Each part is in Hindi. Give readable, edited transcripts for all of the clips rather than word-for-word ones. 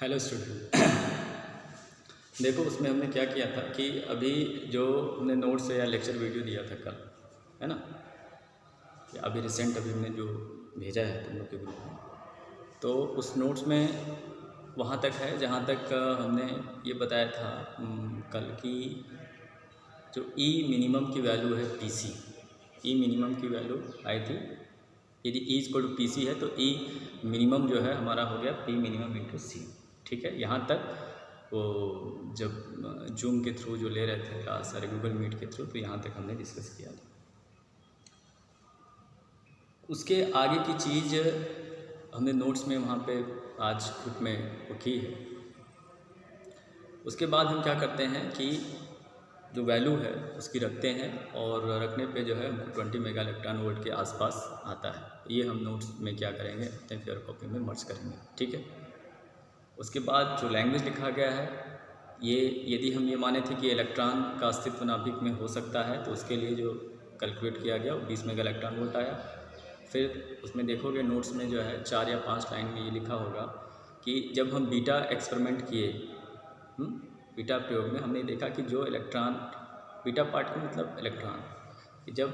Hello student. देखो उसमें हमने क्या किया था कि अभी जो हमने नोट्स या लेक्चर वीडियो दिया था कल, है ना, कि अभी रिसेंट अभी हमने जो भेजा है तुम लोग के ग्रुप में, तो उस नोट्स में वहाँ तक है जहाँ तक हमने ये बताया था कल की जो ई मिनिमम की वैल्यू है पीसी, ई मिनिमम की वैल्यू आई थी। यदि E equal to P C है तो ई मिनिमम जो है हमारा हो गया पी मिनिमम इंटू सी। ठीक है, यहाँ तक वो जब जूम के थ्रू जो ले रहे थे क्लास, सारे गूगल मीट के थ्रू, तो यहाँ तक हमने डिस्कस किया था। उसके आगे की चीज़ हमने नोट्स में वहाँ पे आज ग्रुप में वो की है। उसके बाद हम क्या करते हैं कि जो वैल्यू है उसकी रखते हैं और रखने पे जो है हमको 20 मेगा इलेक्ट्रॉन वोल्ट के आसपास आता है। ये हम नोट्स में क्या करेंगे, अपने फेयर कॉपी में मर्ज करेंगे। ठीक है, उसके बाद जो लैंग्वेज लिखा गया है, ये यदि हम ये माने थे कि इलेक्ट्रॉन का अस्तित्व नाभिक में हो सकता है तो उसके लिए जो कैलकुलेट किया गया वो 20 मेगा इलेक्ट्रॉन वोल्ट आया। फिर उसमें देखोगे नोट्स में जो है 4 या 5 लाइन में ये लिखा होगा कि जब हम बीटा एक्सपेरिमेंट किए, बीटा प्रयोग में हमने देखा कि जो इलेक्ट्रॉन, बीटा पार्ट का मतलब इलेक्ट्रॉन, कि जब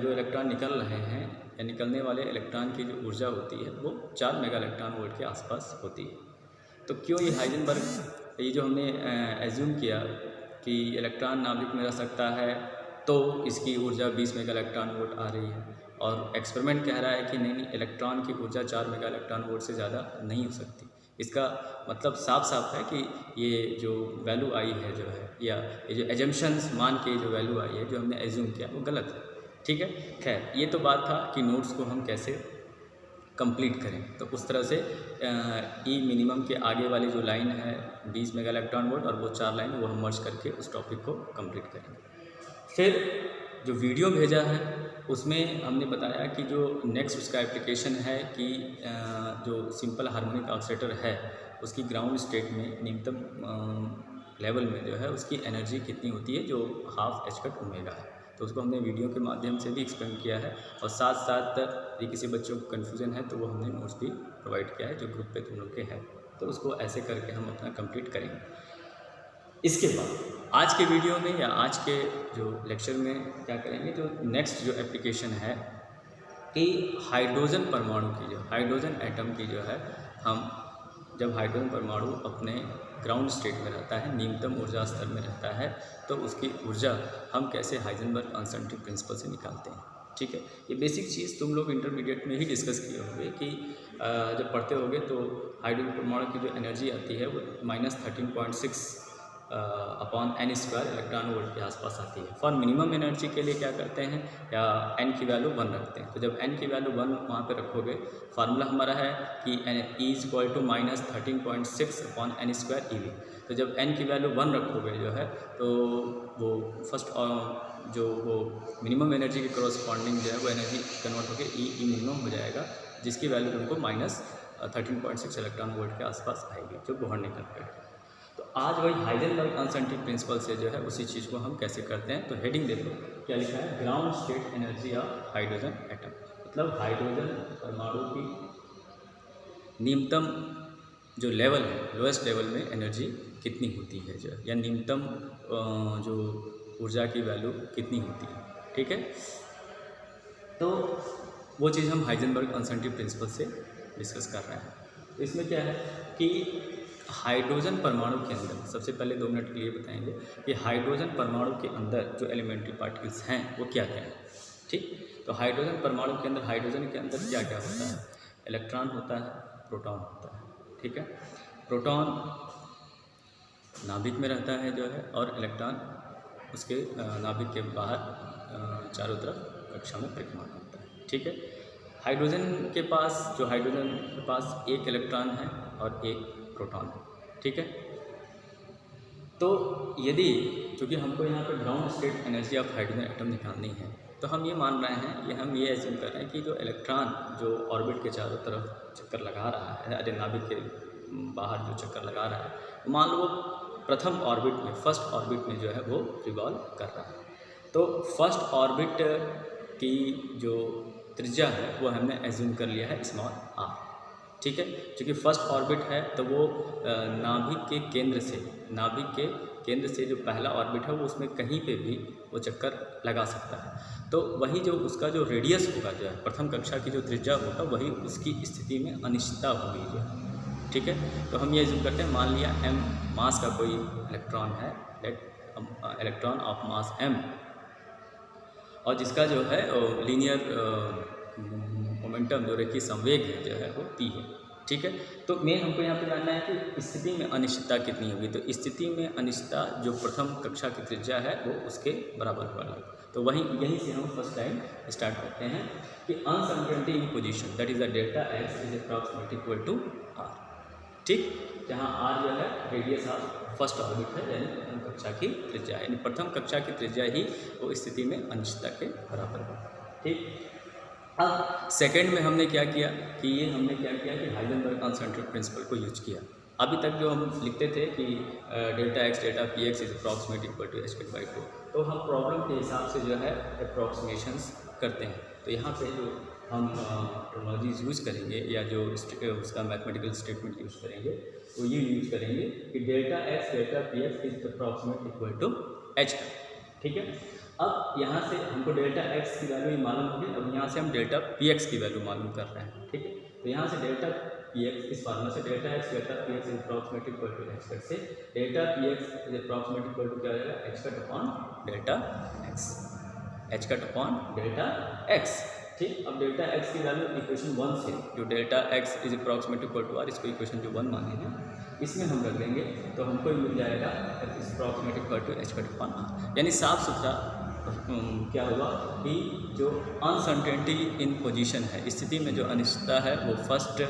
जो इलेक्ट्रॉन निकल रहे हैं या निकलने वाले इलेक्ट्रॉन की जो ऊर्जा होती है वो 4 मेगा इलेक्ट्रॉन वोल्ट के आसपास होती है। तो क्यों ये हाइजेनबर्ग, ये जो हमने एज्यूम किया कि इलेक्ट्रॉन नाभिक में रह सकता है तो इसकी ऊर्जा 20 मेगा इलेक्ट्रॉन वोल्ट आ रही है, और एक्सपेरिमेंट कह रहा है कि नहीं, इलेक्ट्रॉन की ऊर्जा 4 मेगा इलेक्ट्रॉन वोल्ट से ज़्यादा नहीं हो सकती। इसका मतलब साफ साफ है कि ये जो वैल्यू आई है जो है, या ये जो एजम्पशंस मान के जो वैल्यू आई है, जो हमने एज्यूम किया, वो गलत है। ठीक है, खैर ये तो बात था कि नोट्स को हम कैसे कंप्लीट करें। तो उस तरह से ई मिनिमम के आगे वाली जो लाइन है 20 मेगा इलेक्ट्रॉन वोल्ट, और वो 4 लाइन वो हम मर्ज करके उस टॉपिक को कंप्लीट करेंगे। फिर जो वीडियो भेजा है उसमें हमने बताया कि जो नेक्स्ट उसका एप्लीकेशन है कि जो सिंपल हार्मोनिक ऑसिलेटर है उसकी ग्राउंड स्टेट में न्यूनतम लेवल में जो है उसकी एनर्जी कितनी होती है, जो हाफ एच कट ओमेगा है। तो उसको हमने वीडियो के माध्यम से भी एक्सप्लेन किया है, और साथ साथ यदि किसी बच्चों को कन्फ्यूज़न है तो वो हमने नोट्स भी प्रोवाइड किया है जो ग्रुप पे तुम लोग के है। तो उसको ऐसे करके हम अपना कंप्लीट करेंगे। इसके बाद आज के वीडियो में या आज के जो लेक्चर में क्या करेंगे, जो नेक्स्ट जो एप्लीकेशन है कि हाइड्रोजन परमाणु की, जो हाइड्रोजन एटम की जो है, हम जब हाइड्रोजन परमाणु अपने ग्राउंड स्टेट में रहता है, न्यूनतम ऊर्जा स्तर में रहता है, तो उसकी ऊर्जा हम कैसे हाइजेनबर्ग अनसर्टेनिटी प्रिंसिपल से निकालते हैं। ठीक है, ये बेसिक चीज़ तुम लोग इंटरमीडिएट में ही डिस्कस किए होंगे कि जब पढ़ते होगे तो हाइड्रोजन परमाणु की जो एनर्जी आती है वो -13.6 upon n square electron volt के आसपास आती है। फॉर मिनिमम एनर्जी के लिए क्या करते हैं, या एन की वैल्यू 1 रखते हैं। तो जब एन की वैल्यू 1 वहाँ पे रखोगे, फार्मूला हमारा है कि E is equal to -13.6 upon n square E V. तो जब एन की वैल्यू 1 रखोगे जो है, तो वो फर्स्ट जो वो मिनिमम एनर्जी के करस्पॉन्डिंग जो है वो एनर्जी कन्वर्ट होकर ई मिनिमम हो जाएगा, जिसकी वैल्यू तुमको -13.6 इलेक्ट्रॉन वोल्ट के आसपास आएगी, जो बोहर निकल कर। तो आज वही हाइजेनबर्ग अनसर्टेनिटी प्रिंसिपल से जो है उसी चीज़ को हम कैसे करते हैं। तो हेडिंग देखो क्या लिखा है, ground state energy of hydrogen atom, मतलब हाइड्रोजन परमाणु की न्यूनतम जो लेवल है, लोएस्ट लेवल में एनर्जी कितनी होती है, जो या न्यूनतम जो ऊर्जा की वैल्यू कितनी होती है। ठीक है, तो वो चीज़ हम हाइजेनबर्ग अनसर्टेनिटी प्रिंसिपल से डिस्कस कर रहे हैं। तो इसमें क्या है कि हाइड्रोजन परमाणु के अंदर, सबसे पहले 2 मिनट के लिए बताएंगे कि हाइड्रोजन परमाणु के अंदर जो एलिमेंट्री पार्टिकल्स हैं वो क्या क्या हैं। ठीक, तो हाइड्रोजन परमाणु के अंदर, हाइड्रोजन के अंदर क्या क्या होता है, इलेक्ट्रॉन होता है, प्रोटॉन होता है। ठीक है, प्रोटॉन नाभिक में रहता है जो है, और इलेक्ट्रॉन उसके नाभिक के बाहर चारों तरफ कक्षा में परिक्रमण करता है। ठीक है, हाइड्रोजन के पास, जो हाइड्रोजन के पास एक इलेक्ट्रॉन है और एक प्रोटॉन है। ठीक है, तो यदि, चूँकि हमको यहाँ पर ground state energy of hydrogen atom निकालनी है, तो हम ये मान रहे हैं, हम ये एज्यूम कर रहे हैं कि जो इलेक्ट्रॉन जो ऑर्बिट के चारों तरफ चक्कर लगा रहा है, अरे नाभिक के बाहर जो चक्कर लगा रहा है, मान लो वो प्रथम ऑर्बिट में, फर्स्ट ऑर्बिट में जो है वो रिवॉल्व कर रहा है। तो फर्स्ट ऑर्बिट की जो त्रिज्या है वो हमने एज्यूम कर लिया है स्मॉल आर। ठीक है। चूँकि फर्स्ट ऑर्बिट है तो वो नाभिक के केंद्र से जो पहला ऑर्बिट है वो उसमें कहीं पे भी वो चक्कर लगा सकता है। तो वही जो उसका जो रेडियस होगा जो है प्रथम कक्षा की जो त्रिज्या होगा वही उसकी स्थिति में अनिश्चितता होगी जो है, ठीक है। तो हम ये यूज करते हैं, मान लिया m मास का कोई इलेक्ट्रॉन है, let electron of mass m, और जिसका जो है लीनियर मोमेंटम जो रेखीय संवेग है जो है वो p है, ठीक है। तो मेन हमको यहाँ पे जानना है कि स्थिति में अनिश्चितता कितनी होगी। तो स्थिति में अनिश्चितता जो प्रथम कक्षा की त्रिज्या है वो उसके बराबर होगा। तो यहीं से हम फर्स्ट टाइम स्टार्ट करते हैं कि uncertainty in position that is the delta x is approximately equal to r, ठीक, जहाँ r जो है रेडियस ऑफ फर्स्ट ऑर्बिट है, यानी प्रथम कक्षा की त्रिज्या, यानी प्रथम कक्षा की त्रिज्या ही वो स्थिति में अनिश्चितता के बराबर होगा, ठीक। अब सेकंड में हमने क्या किया कि हाइजेनबर्ग अनसर्टेनिटी प्रिंसिपल को यूज किया। अभी तक जो हम लिखते थे कि delta x delta P x is approximate equal to h/2, तो हम प्रॉब्लम के हिसाब से जो है अप्रॉक्सीमेशंस करते हैं। तो यहाँ पे जो हम टर्मिनोलॉजीज यूज करेंगे या जो उसका मैथमेटिकल स्टेटमेंट यूज करेंगे वो ये यूज करेंगे कि delta x delta P x is approximate equal to h का, ठीक है। अब यहाँ से हमको डेल्टा x की वैल्यू मालूम होगी, अब यहाँ से हम डेल्टा पी एक्स की वैल्यू मालूम कर रहे हैं, ठीक है। तो यहाँ से डेल्टा पी एक्स इस फार्मूला से delta x delta P x is approximate equal to h cut से delta P x is approximate equal to क्या हो जाएगा h cut upon delta x, h cut upon delta x, ठीक। अब डेल्टा x की वैल्यू इक्वेशन 1 से जो delta x is approximate equal to r, इसको इक्वेशन जो 1 मान लीजिए, इसमें हम रख देंगे तो हमको मिल जाएगा is approximate equal to h cut upon r, यानी साफ सुथरा क्या हुआ कि जो अनसर्टेनिटी इन पोजीशन है, स्थिति में जो अनिश्चितता है वो फर्स्ट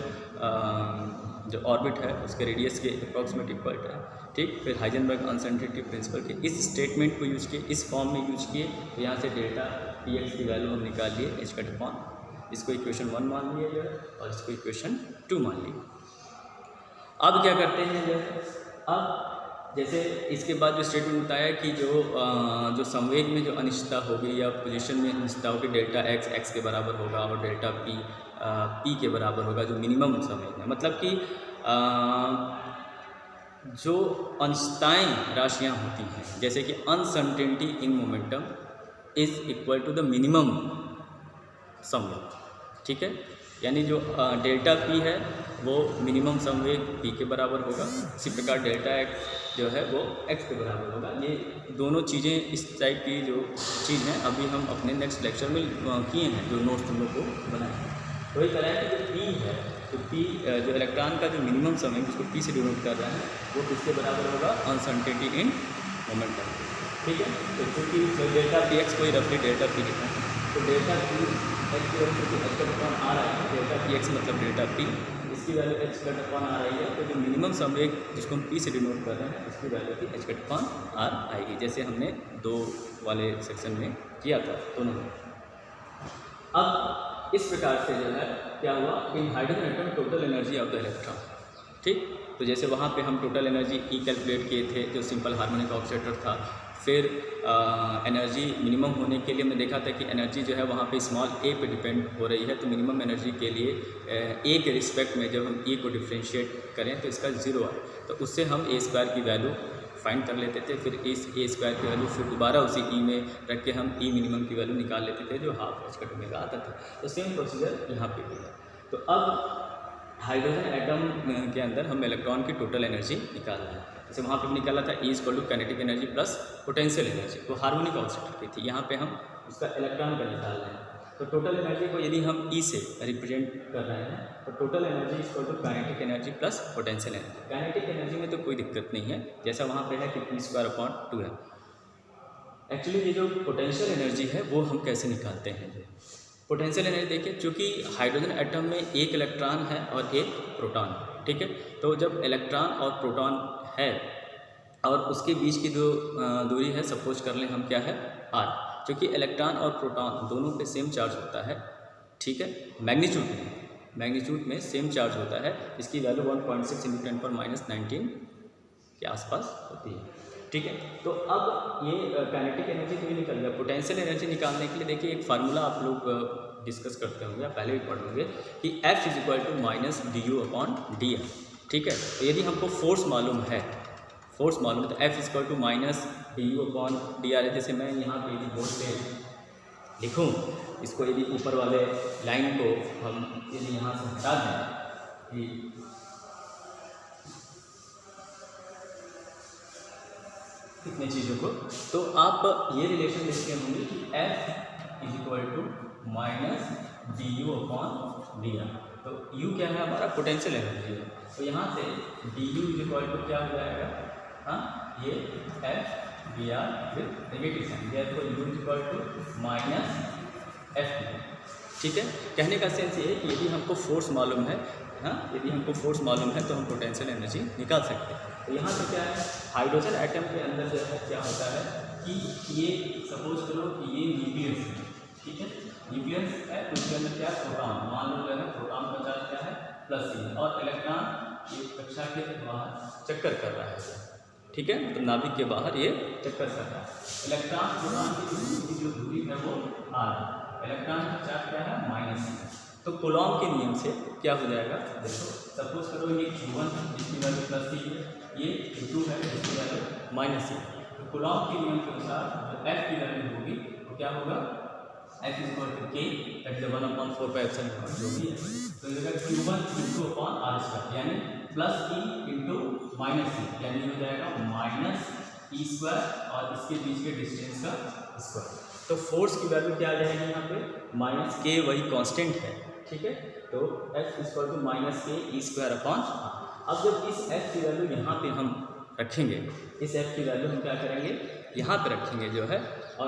जो ऑर्बिट है उसके रेडियस के अप्रॉक्सीमेट इक्वल है, ठीक। फिर हाइजेनबर्ग अनसर्टेनिटी प्रिंसिपल के इस स्टेटमेंट को यूज किए, इस फॉर्म में यूज किए, तो यहाँ से डेल्टा पी एक्स की वैल्यू हम निकाल लिए h कट अपॉन, इसको इक्वेशन 1 मान लिया गया और इसको इक्वेशन 2 मान लिया। अब क्या करते हैं जो अब जैसे इसके बाद जो स्टेटमेंट बताया कि जो संवेग में जो अनिश्चितता होगी या पोजीशन में अनिश्चितता होगी, डेल्टा x के बराबर होगा और डेल्टा p के बराबर होगा, जो मिनिमम संवेग है। मतलब कि जो अनिश्चितताएँ राशियाँ होती हैं, जैसे कि uncertainty in momentum is equal to the minimum संवेग, ठीक है। यानी जो डेल्टा p है वो मिनिमम संवेग p के बराबर होगा, इसी प्रकार डेल्टा x जो है वो x के बराबर होगा। ये दोनों चीज़ें इस टाइप की जो चीज़ हैं अभी हम अपने नेक्स्ट लेक्चर में किए हैं, जो नोट्स हम लोग को बनाए हैं। तो वही कराया कि जो p है, तो p जो इलेक्ट्रॉन का जो मिनिमम संवेग जिसको p से डिनोट कर रहे हैं वो किसके बराबर होगा, अनसर्टेनिटी इन मोमेंटम, ठीक है। तो क्योंकि डेल्टा पी एक्स को ही रफली डेल्टा p लिखा है, तो डेल्टा पी एक्स की value h cut upon r आएगा, डेल्टा पी एक्स मतलब डेल्टा p, इसकी value h cut upon r आई है। तो जो मिनिमम संवेग जिसको हम p से डिनोट कर रहे हैं उसकी वैल्यू की h कट अपॉन r आएगी, जैसे हमने 2 वाले सेक्शन में किया था दोनों में। अब इस प्रकार से जो है क्या हुआ कि hydrogen atom total energy of the electron, ठीक। तो जैसे वहाँ पे हम टोटल एनर्जी ई कैलकुलेट किए थे जो सिंपल हार्मोनिक ऑक्सीलेटर था। फिर एनर्जी मिनिमम होने के लिए हमने देखा था कि एनर्जी जो है वहाँ पे स्मॉल a पे डिपेंड हो रही है, तो मिनिमम एनर्जी के लिए a के रिस्पेक्ट में जब हम e को डिफ्रेंशिएट करें तो इसका 0 आए, तो उससे हम a स्क्वायर की वैल्यू फाइंड कर लेते थे। फिर इस a स्क्वायर की वैल्यू फिर दोबारा उसी e में रख के हम e मिनिमम की वैल्यू निकाल लेते थे जो हाफ h कट ओमेगा आता था। तो सेम प्रोसीजर यहाँ पे भी है। तो अब हाइड्रोजन एटम के अंदर हम इलेक्ट्रॉन की टोटल एनर्जी निकाल रहे हैं। जैसे वहाँ पे निकाला था E equal to kinetic energy plus potential energy, तो हार्मोनिक ऑक्सीलेटर की थी। यहाँ पे हम उसका इलेक्ट्रॉन का निकाल रहे हैं। तो टोटल एनर्जी को यदि हम E से रिप्रेजेंट कर रहे हैं तो total energy equal to kinetic energy plus potential energy. Kinetic energy में तो कोई दिक्कत नहीं है, जैसा वहाँ पे है कि p²/2 है। एक्चुअली ये जो पोटेंशियल एनर्जी है वो हम कैसे निकालते हैं। पोटेंशियल एनर्जी देखिए, चूँकि हाइड्रोजन एटम में एक इलेक्ट्रॉन है और एक प्रोटॉन, ठीक है। तो जब इलेक्ट्रॉन और प्रोटॉन है और उसके बीच की जो दूरी है सपोज कर लें हम क्या है r, क्योंकि इलेक्ट्रॉन और प्रोटॉन दोनों पे सेम चार्ज होता है, ठीक है। मैग्नीट्यूड में सेम चार्ज होता है, इसकी वैल्यू 1.6 × 10⁻19 के आसपास होती है, ठीक है। तो अब ये काइनेटिक एनर्जी तो ये निकल गया। पोटेंशियल एनर्जी निकालने के लिए देखिए एक फार्मूला आप लोग डिस्कस करते होंगे या पहले भी पढ़ होंगे कि F is equal to minus du/dr। ठीक है, तो यदि हमको फोर्स मालूम है तो F is equal to minus du/dr है। जैसे मैं यहाँ पे यदि बोर्ड पे लिखूँ, इसको यदि ऊपर वाले लाइन को हम यदि यहाँ से हटा दें कि कितने चीज़ों को, तो आप ये रिलेशन देखते होंगे कि F is equal to minus du/dr। तो U क्या है हमारा पोटेंशियल एनर्जी है, तो यहाँ से du इज इक्वल टू क्या हो जाएगा, हाँ ये F dr with negative sign, therefore U is equal to minus F। ठीक है, कहने का सेंस ये है कि यदि हमको फोर्स मालूम है, हाँ यदि हमको फोर्स मालूम है तो हम पोटेंशियल एनर्जी निकाल सकते हैं। तो यहाँ से क्या है, हाइड्रोजन एटम के अंदर जो है क्या होता है कि ये सपोज करो कि ये न्यूक्लियस है, ठीक है, न्यूक्लियस है तो उसके अंदर क्या है, प्रोटॉन, मान लो जो है प्रोटॉन का चार्ज क्या है +3 और इलेक्ट्रॉन ये कक्षा के बाहर चक्कर कर रहा है। ठीक है, तो नाभिक के बाहर ये चक्कर कर रहा है। इलेक्ट्रॉन प्रोटॉन की जो दूरी है वो r, इलेक्ट्रॉन का चार्ज क्या है -है। तो कूलॉम के नियम से क्या हो जाएगा, देखो सपोज करो ये Q1 है जिसकी वैल्यू +3 है, ये Q2 है जिसकी वैल्यू -3 है। तो कूलॉम के नियम के अनुसार जो F की वैल्यू होगी वो क्या होगा, F is equal to K that is 1/4πε0 जो भी है, तो ये होगा Q1 ×r², यानी +E × -E, यानी हो जाएगा -E² और इसके बीच के डिस्टेंस का स्क्वायर। तो फोर्स की वैल्यू क्या आ जाएगी यहाँ पे, -K वही कांस्टेंट है। ठीक है, तो F is equal to -K E²/r। अब जब इस F की वैल्यू यहाँ पे हम रखेंगे, इस F की वैल्यू हम क्या करेंगे, यहाँ पे रखेंगे जो है, और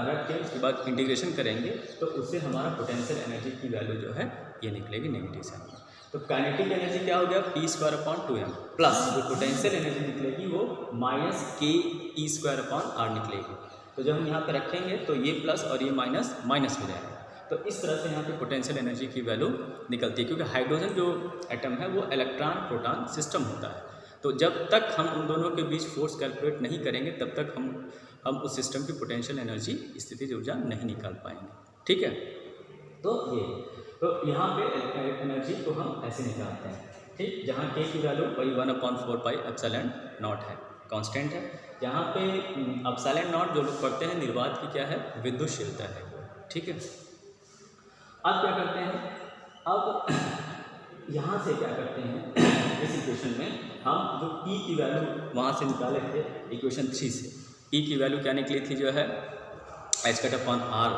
रख के उसके बाद इंटीग्रेशन करेंगे तो उससे हमारा पोटेंशियल एनर्जी की वैल्यू जो है ये निकलेगी नेगेटिव साइन। तो काइनेटिक एनर्जी क्या हो गया, P²/2m प्लस जो पोटेंशियल एनर्जी निकलेगी वो -K E²/r निकलेगी। तो जब हम यहाँ पे रखेंगे तो ये प्लस और ये माइनस माइनस हो जाएगा। तो इस तरह से यहाँ पे पोटेंशियल एनर्जी की वैल्यू निकलती है, क्योंकि हाइड्रोजन जो एटम है वो इलेक्ट्रॉन प्रोटॉन सिस्टम होता है। तो जब तक हम उन दोनों के बीच फोर्स कैलकुलेट नहीं करेंगे तब तक हम उस सिस्टम की पोटेंशियल एनर्जी, स्थितिज ऊर्जा नहीं निकाल पाएंगे। ठीक है, तो यहाँ पे एनर्जी को हम ऐसे निकालते हैं। ठीक, जहाँ K की वैल्यू वही 1/4πε0 है, कांस्टेंट है। यहाँ पे ε0 जो लोग पढ़ते हैं निर्वात की क्या है, विद्युतशीलता है। ठीक है, अब क्या करते हैं, अब यहाँ से क्या करते हैं, इस इक्वेशन में हम जो P की वैल्यू वहाँ से निकाले थे इक्वेशन 3 से, P की वैल्यू क्या निकली थी जो है h/r।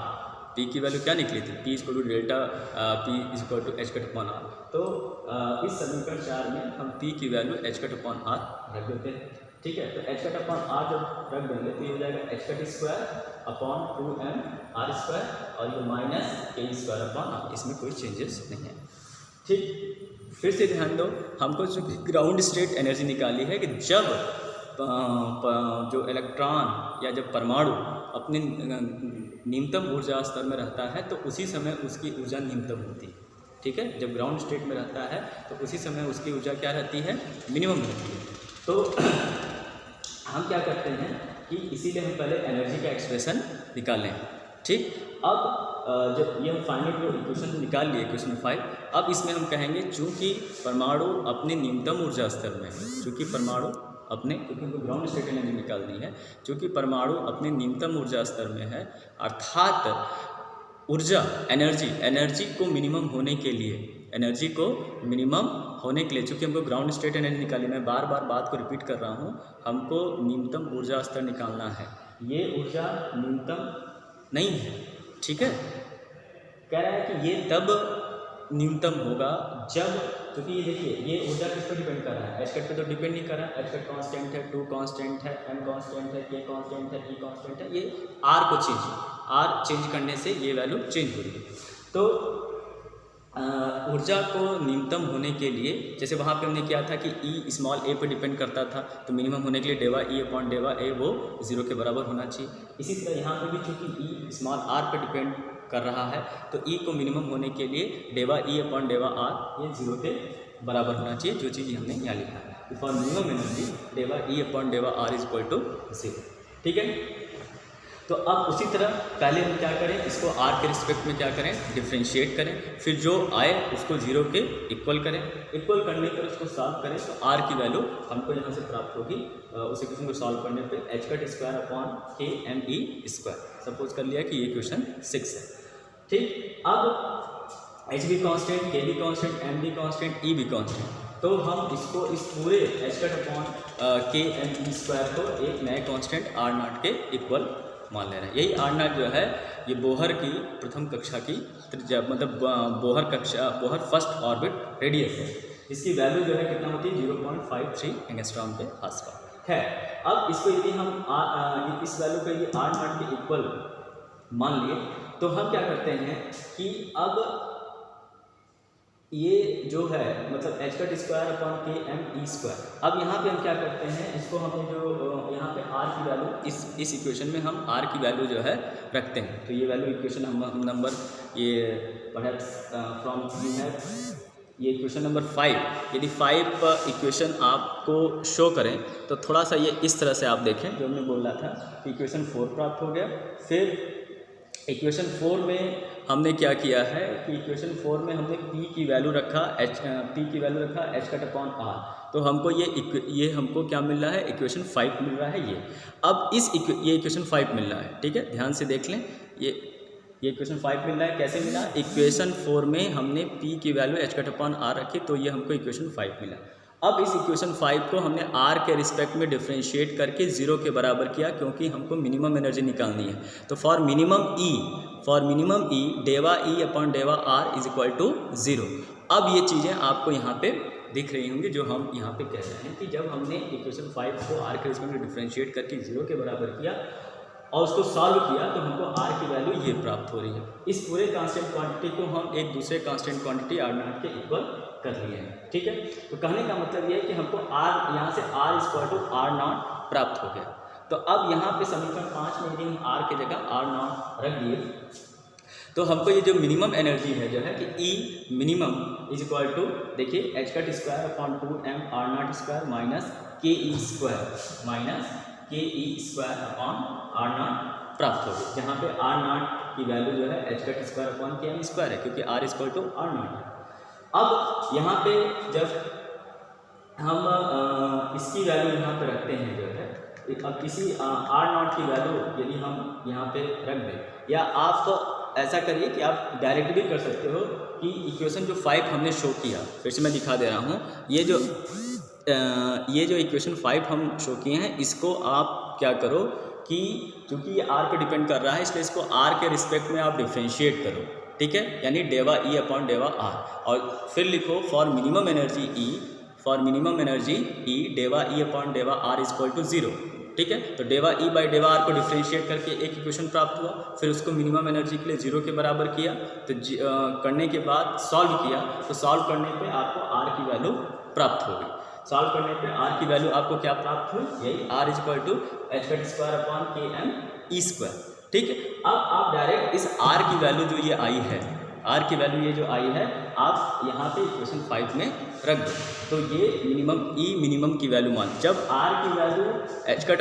P की वैल्यू क्या निकली थी, P equal to delta P equal to h/r। तो इस समीकरण 4 में हम P की वैल्यू h/r रख देते हैं। ठीक है, तो h/r जब रख देंगे तो ये हो जाएगा h²/2mr² और ये -K²/r, इसमें कोई चेंजेस नहीं है। ठीक, फिर से ध्यान दो, हमको जो ग्राउंड स्टेट एनर्जी निकाली है कि जब जो इलेक्ट्रॉन या जब परमाणु अपने न्यूनतम ऊर्जा स्तर में रहता है तो उसी समय उसकी ऊर्जा न्यूनतम होती है। ठीक है, जब ग्राउंड स्टेट में रहता है तो उसी समय उसकी ऊर्जा क्या रहती है, मिनिमम रहती है। तो हम क्या करते हैं कि इसीलिए हम पहले एनर्जी का एक्सप्रेशन निकालें। ठीक, अब जब ये हम फाइनल जो इक्वेशन निकाल लिए क्वेश्चन 5, अब इसमें हम कहेंगे चूँकि परमाणु अपने न्यूनतम ऊर्जा स्तर में है, चूँकि परमाणु अपने, क्योंकि हमको ग्राउंड स्टेट एनर्जी निकालनी है, चूँकि परमाणु अपने न्यूनतम ऊर्जा स्तर में है, अर्थात ऊर्जा एनर्जी को मिनिमम होने के लिए, चूँकि हमको ग्राउंड स्टेट एनर्जी निकाली, मैं बार बार बात को रिपीट कर रहा हूँ, हमको न्यूनतम ऊर्जा स्तर निकालना है। ये ऊर्जा न्यूनतम नहीं है। ठीक है, कह रहा है कि ये तब न्यूनतम होगा जब, क्योंकि ये देखिए ये ऊर्जा किस पर डिपेंड कर रहा है, h पे तो डिपेंड नहीं कर रहा है, h कांस्टेंट है, 2 कांस्टेंट है, m कांस्टेंट है, k कांस्टेंट है, e कांस्टेंट है, ये r को चेंज करने से ये वैल्यू चेंज हो रही है। तो ऊर्जा को न्यूनतम होने के लिए, जैसे वहाँ पे हमने किया था कि E स्मॉल a पर डिपेंड करता था, तो मिनिमम होने के लिए डेवा E/डेवा a वो 0 के बराबर होना चाहिए। इसी तरह यहाँ पे भी चूँकि E स्मॉल r पर डिपेंड कर रहा है तो E को मिनिमम होने के लिए डेवा E/डेवा r ये 0 के बराबर होना चाहिए, जो चीज़ हमने यहाँ लिखा है। फॉर मिनिमम एनर्जी डेवा E/डेवा r इज इक्वल टू 0। ठीक है, तो अब उसी तरह पहले हम क्या करें, इसको r के रिस्पेक्ट में क्या करें, डिफ्रेंशिएट करें, फिर जो आए उसको 0 के इक्वल करें, इक्वल करने पर उसको सॉल्व करें तो r की वैल्यू हमको यहाँ से प्राप्त होगी। उस इक्वेशन को सॉल्व करने पे h cut square upon k m e square, suppose कर लिया कि ये क्वेश्चन 6 है। ठीक, अब h भी कॉन्स्टेंट, k भी कॉन्स्टेंट, m भी कॉन्स्टेंट, e भी कॉन्स्टेंट, तो हम इसको इस पूरे h cut upon k m e square को एक नए कॉन्स्टेंट r नॉट के इक्वल मान ले रहे हैं। यही r नॉट जो है ये बोहर की प्रथम कक्षा की त्रिज्या, मतलब बोहर फर्स्ट ऑर्बिट रेडियस है। इसकी वैल्यू जो है कितना होती है, 0.53 एंगस्ट्रॉम के आसपास है। अब इसको यदि हम इस वैल्यू को यदि r नॉट के इक्वल मान लिए तो हम क्या करते हैं कि अब ये जो है मतलब h cut square upon K m e square, अब यहाँ पे हम क्या करते हैं, इसको हमने जो यहाँ पे r की वैल्यू इस इक्वेशन में हम r की वैल्यू जो है रखते हैं। तो ये वैल्यू इक्वेशन हम नंबर ये परहैप्स फ्रॉम यू हैव ये इक्वेशन नंबर 5, यदि 5 इक्वेशन आपको शो करें तो थोड़ा सा ये इस तरह से आप देखें, जो हमने बोला था कि इक्वेशन 4 प्राप्त हो गया। फिर इक्वेशन 4 में हमने क्या किया है कि इक्वेशन 4 में हमने p की वैल्यू रखा h कट अपॉन r, तो हमको ये हमको क्या मिल रहा है, इक्वेशन 5 मिल रहा है। ये अब ये इक्वेशन 5 मिल रहा है, ठीक है, ध्यान से देख लें, ये इक्वेशन 5 मिल रहा है। कैसे मिला, इक्वेशन 4 में हमने p की value h cut upon r रखी तो ये हमको इक्वेशन 5 मिला। अब इस इक्वेशन 5 को हमने r के रिस्पेक्ट में डिफ्रेंशिएट करके 0 के बराबर किया, क्योंकि हमको मिनिमम एनर्जी निकालनी है। तो फॉर मिनिमम ई डेवा ई अपॉन डेवा r इज इक्वल टू 0। अब ये चीज़ें आपको यहाँ पे दिख रही होंगी जो हम यहाँ पे कह रहे हैं कि जब हमने इक्वेशन 5 को r के रिस्पेक्ट में डिफ्रेंशिएट करके 0 के बराबर किया और उसको सॉल्व किया तो हमको r की वैल्यू ये प्राप्त हो रही है। इस पूरे कांस्टेंट क्वांटिटी को हम एक दूसरे कांस्टेंट क्वांटिटी r नॉट के इक्वल कर लिए हैं, ठीक है। तो कहने का मतलब ये है कि हमको r यहाँ से r equal to r naught प्राप्त हो गया। तो अब यहाँ पे समीकरण 5 में यदि हम r की जगह r नॉट रख दिए तो हमको ये जो मिनिमम एनर्जी है जो है कि E minimum is equal to, देखिए h cut square upon 2m r naught square minus K E square upon r naught प्राप्त होगी, जहाँ पे r नॉट की वैल्यू जो है h cut square upon K m square है, क्योंकि r equal to r naught है। अब यहाँ पे जब हम इसकी वैल्यू यहाँ पे रखते हैं जो है, अब किसी r नॉट की वैल्यू यदि हम यहाँ पे रख दें, या आप तो ऐसा करिए कि आप डायरेक्ट भी कर सकते हो कि इक्वेशन जो 5 हमने शो किया, फिर से मैं दिखा दे रहा हूँ, ये जो इक्वेशन 5 हम शो किए हैं इसको आप क्या करो कि चूँकि ये r पे डिपेंड कर रहा है इसलिए इसको r के रिस्पेक्ट में आप डिफ्रेंशिएट करो, ठीक है, यानी डेवा ई अपॉन डेवा r, और फिर लिखो फॉर मिनिमम एनर्जी ई डेवा ई अपॉन डेवा r इज इक्वल टू 0, ठीक है। तो डेवा ई बाई डेवा आर को डिफ्रेंशिएट करके एक इक्वेशन प्राप्त हुआ, फिर उसको मिनिमम एनर्जी के लिए 0 के बराबर किया, तो करने के बाद सॉल्व किया, तो सॉल्व करने पे आपको r की वैल्यू प्राप्त होगी। सॉल्व करने पे r की वैल्यू आपको क्या प्राप्त हुई, यही r is equal to h cut square upon K m E square, ठीक है। अब आप डायरेक्ट इस r की वैल्यू जो ये आई है, r की वैल्यू ये जो आई है आप यहाँ पे इक्वेशन 5 में रख दो, तो ये मिनिमम की वैल्यू मान, जब r की value h cut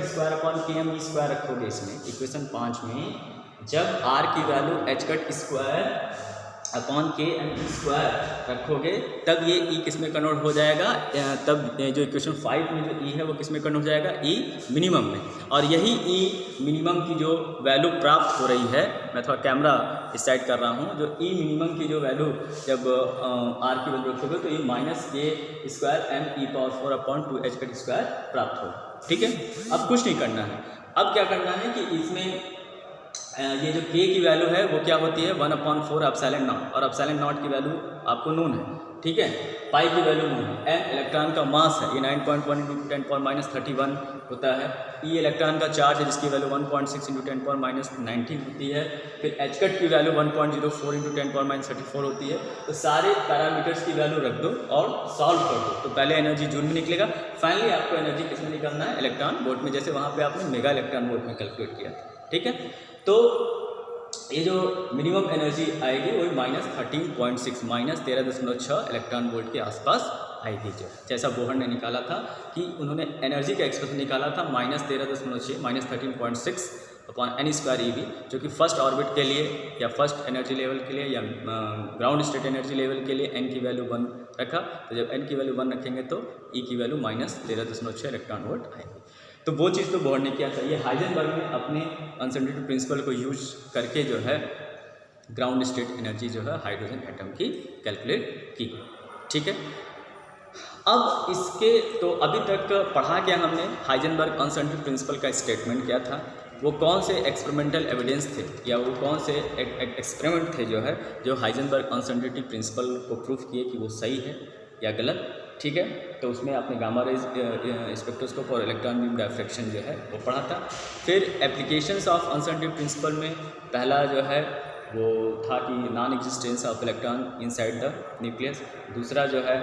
square upon K m E square रखोगे इसमें इक्वेशन 5 में, जब r की value h cut square upon के एम स्क्वायर रखोगे तब ये ई किस में कन्वर्ट हो जाएगा, तब जो इक्वेशन 5 में जो ई है वो किस में कन्वर्ट हो जाएगा, ई मिनिमम में। और यही ई मिनिमम की जो वैल्यू प्राप्त हो रही है, मैं थोड़ा कैमरा इस साइड कर रहा हूँ, जो ई मिनिमम की जो वैल्यू जब आर की वैल्यू रखोगे तो ये minus K square M E power 4 upon 2h cut square प्राप्त हो, ठीक है। अब कुछ नहीं करना है, अब क्या करना है कि इसमें ये जो k की वैल्यू है वो क्या होती है 1/4 एप्सिलॉन नॉट, और एप्सिलॉन नॉट की वैल्यू आपको नोन है, ठीक है। पाई की वैल्यू नोन है, n इलेक्ट्रॉन का मास है ये 9.1 × 10⁻³ होता है, e इलेक्ट्रॉन का चार्ज है जिसकी वैल्यू 1.6 × 10⁻19 होती है, फिर h कट की वैल्यू 1.04 × 10⁻34 होती है। तो सारे पैरामीटर्स की वैल्यू रख दो और सॉल्व कर दो, तो पहले एनर्जी जूल में निकलेगा, फाइनली आपको एनर्जी किस में निकालना है, इलेक्ट्रॉन वोल्ट में, जैसे वहाँ पर आपने मेगा इलेक्ट्रॉन वोल्ट में कैलकुलेट किया, ठीक है। तो ये जो मिनिमम एनर्जी आएगी वही -13.6 13.6 इलेक्ट्रॉन वोल्ट के आसपास आएगी। जो जैसा बोहर ने निकाला था कि उन्होंने एनर्जी का एक्सप्रेशन निकाला था -13.6 -13.6 अपॉन n²eV, जो कि फर्स्ट ऑर्बिट के लिए या फर्स्ट एनर्जी लेवल के लिए या ग्राउंड स्टेट एनर्जी लेवल के लिए n की वैल्यू 1 रखा। तो जब n की वैल्यू 1 रखेंगे तो E की वैल्यू -13.6 इलेक्ट्रॉन वोल्ट आएगी। तो वो चीज़ तो बोहर ने किया था। ये हाइजेनबर्ग ने अपने अनसर्टेनिटी प्रिंसिपल को यूज करके जो है ग्राउंड स्टेट एनर्जी जो है हाइड्रोजन एटम की कैलकुलेट की। ठीक है, अब इसके तो अभी तक पढ़ा क्या हमने, हाइजेनबर्ग अनसर्टेनिटी प्रिंसिपल का स्टेटमेंट क्या था, वो कौन से एक्सपेरिमेंटल एविडेंस थे या वो कौन से एक्सपेरिमेंट थे जो है जो हाइजेनबर्ग अनसर्टेनिटी प्रिंसिपल को प्रूफ किए कि वो सही है या गलत। ठीक है, तो उसमें आपने गामा रेज स्पेक्ट्रोस्कोप और इलेक्ट्रॉन बीम डायफ्रैक्शन जो है वो पढ़ा था। फिर एप्लीकेशंस ऑफ अनसर्टेनिटी प्रिंसिपल में पहला जो है वो था कि non existence of electron inside the nucleus. दूसरा जो है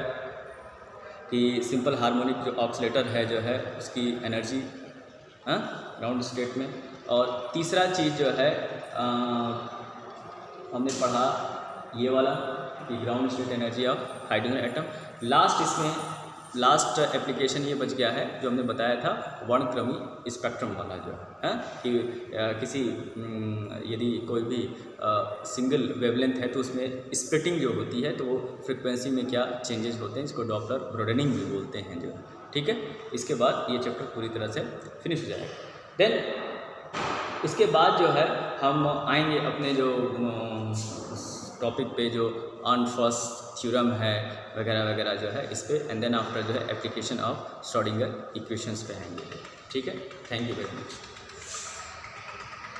कि सिंपल हार्मोनिक जो ऑक्सीलेटर है जो है उसकी एनर्जी ग्राउंड स्टेट में। और तीसरा चीज़ जो है हमने पढ़ा ये वाला कि ground state energy of hydrogen atom. Last application ये बच गया है जो हमने बताया था वर्णक्रमी स्पेक्ट्रम वाला जो है कि किसी यदि कोई भी सिंगल वेवलेंथ है तो उसमें स्प्लिटिंग जो होती है तो वो फ्रिक्वेंसी में क्या चेंजेस होते हैं, इसको डॉपलर ब्रोडेनिंग भी बोलते हैं जो। ठीक है, इसके बाद ये चैप्टर पूरी तरह से फिनिश हो जाएगा। देन उसके बाद जो है हम आएंगे अपने जो टॉपिक पे जो अनफर्स्ट थ्योरम है वगैरह वगैरह जो है इस पे, एंड देन आफ्टर जो है एप्लीकेशन ऑफ श्रोडिंगर इक्वेशंस पे आएंगे। ठीक है, थैंक यू वेरी मच।